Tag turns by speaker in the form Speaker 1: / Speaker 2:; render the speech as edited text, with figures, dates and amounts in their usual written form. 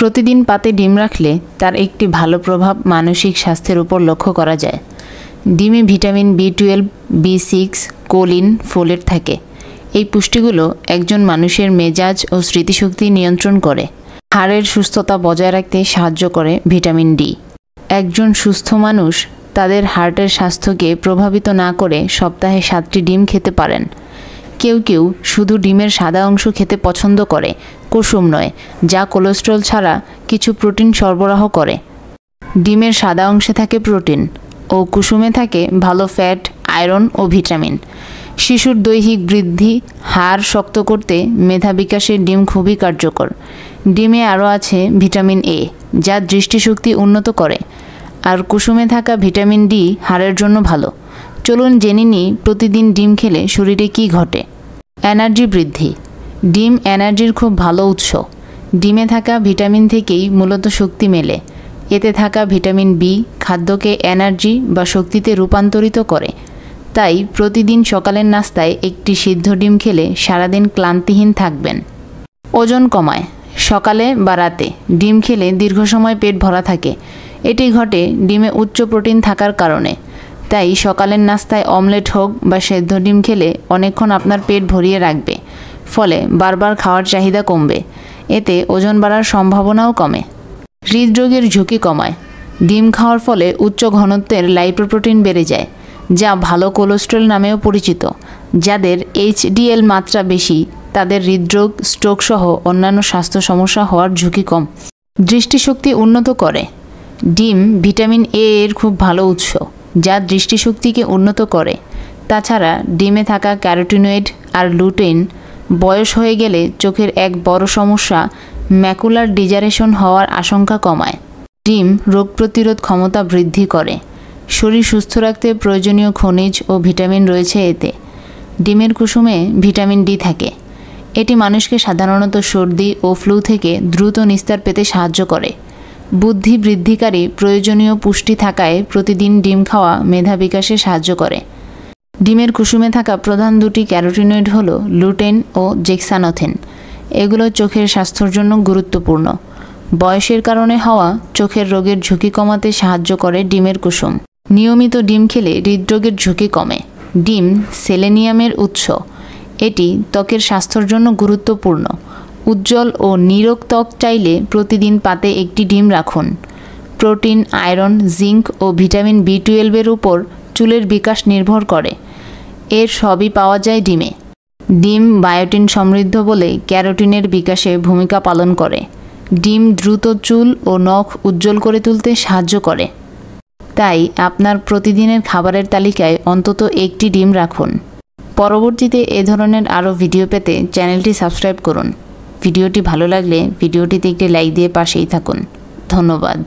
Speaker 1: প্রতিদিন পাতে ডিম রাখলে তার একটি ভালো প্রভাব মানসিক স্বাস্থ্যের উপর লক্ষ্য করা যায়। ডিমে vitamin B12, B6, choline, folate থাকে। এই পুষ্টিগুলো একজন মানুষের মেজাজ ও স্মৃতিশক্তি নিয়ন্ত্রণ করে। হাড়ের সুস্থতা বজায় রাখতে সাহায্য করে ভিটামিন ডি। একজন সুস্থ মানুষ তাদের হার্টের স্বাস্থ্যকে প্রভাবিত না করে সপ্তাহে 7টি ডিম খেতে পারেন। কেউ কেউ শুধু ডিমের সাদা অংশ খেতে পছন্দ করে, কুসুম নয়, যা কোলেস্টেরল ছাড়া কিছু প্রোটিন সরবরাহ করে। ডিমের সাদা অংশে থাকে প্রোটিন ও কুসুমে থাকে ভালো ফ্যাট, আয়রন ও ভিটামিন। শিশুর দৈহিক বৃদ্ধি, হাড় শক্ত করতে মেধা বিকাশে ডিম খুবই কার্যকর। ডিমে আরও আছে ভিটামিন এ, যা দৃষ্টিশক্তি উন্নত করে, আর কুসুমে থাকা ভিটামিন ডি হাড়ের জন্য ভালো। চলুন জেনে নিই প্রতিদিন ডিম খেলে শরীরে কী ঘটে। এনার্জি বৃদ্ধি। ডিম এনার্জির খুব ভালো উৎস। ডিমে থাকা ভিটামিন থেকেই মূলত শক্তি মেলে। এতে থাকা ভিটামিন বি খাদ্যকে এনার্জি বা শক্তিতে রূপান্তরিত করে। তাই প্রতিদিন সকালের নাস্তায় একটি সিদ্ধ ডিম খেলে সারাদিন ক্লান্তিহীন থাকবেন। ওজন কমায়। সকালে বা রাতে ডিম খেলে দীর্ঘ সময় পেট ভরা থাকে। এটি ঘটে ডিমে উচ্চ প্রোটিন থাকার কারণে। তাই সকালের নাস্তায় অমলেট হোক বা সেদ্ধ ডিম খেলে অনেকক্ষণ আপনার পেট ভরিয়ে রাখবে, ফলে বারবার খাওয়ার চাহিদা কমবে। এতে ওজন বাড়ার সম্ভাবনাও কমে। হৃদরোগের ঝুঁকি কমায়। ডিম খাওয়ার ফলে উচ্চ ঘনত্বের লাইপোপ্রোটিন বেড়ে যায়, যা ভালো কোলেস্টেরল নামেও পরিচিত। যাদের HDL মাত্রা বেশি তাদের হৃদরোগ, স্ট্রোক সহ অন্যান্য স্বাস্থ্য সমস্যা হওয়ার ঝুঁকি কম। দৃষ্টিশক্তি উন্নত করে। ডিম ভিটামিন এ এর খুব ভালো উৎস, যা দৃষ্টিশক্তিকে উন্নত করে। তাছাড়া ডিমে থাকা ক্যারোটিনয়েড আর লুটেইন বয়স হয়ে গেলে চোখের এক বড় সমস্যা ম্যাকুলার ডিজারেশন হওয়ার আশঙ্কা কমায়। ডিম রোগ প্রতিরোধ ক্ষমতা বৃদ্ধি করে। শরীর সুস্থ রাখতে প্রয়োজনীয় খনিজ ও ভিটামিন রয়েছে এতে। ডিমের কুসুমে ভিটামিন ডি থাকে। এটি মানুষকে সাধারণত সর্দি ও ফ্লু থেকে দ্রুত নিস্তার পেতে সাহায্য করে। বুদ্ধি বৃদ্ধিকারী প্রয়োজনীয় পুষ্টি থাকায় প্রতিদিন ডিম খাওয়া মেধা বিকাশে সাহায্য করে। ডিমের কুসুমে থাকা প্রধান দুটি ক্যারোটিনয়েড হল লুটেন ও জেক্সানোথিন। এগুলো চোখের স্বাস্থ্যের জন্য গুরুত্বপূর্ণ। বয়সের কারণে হওয়া চোখের রোগের ঝুঁকি কমাতে সাহায্য করে ডিমের কুসুম। নিয়মিত ডিম খেলে হৃদরোগের ঝুঁকি কমে। ডিম সেলেনিয়ামের উৎস। এটি ত্বকের স্বাস্থ্যের জন্য গুরুত্বপূর্ণ। উজ্জ্বল ও নীরোগ ত্বক চাইলে প্রতিদিন পাতে একটি ডিম রাখুন। প্রোটিন, আয়রন, জিঙ্ক ও ভিটামিন B12 এর উপর চুলের বিকাশ নির্ভর করে। এর সবই পাওয়া যায় ডিমে। ডিম বায়োটিন সমৃদ্ধ বলে ক্যারোটিনের বিকাশে ভূমিকা পালন করে। ডিম দ্রুত চুল ও নখ উজ্জ্বল করে তুলতে সাহায্য করে। তাই আপনার প্রতিদিনের খাবারের তালিকায় অন্তত একটি ডিম রাখুন। পরবর্তীতে এ ধরনের আরও ভিডিও পেতে চ্যানেলটি সাবস্ক্রাইব করুন। ভিডিওটি ভালো লাগলে ভিডিওটিতে একটি লাইক দিয়ে পাশেই থাকুন। ধন্যবাদ।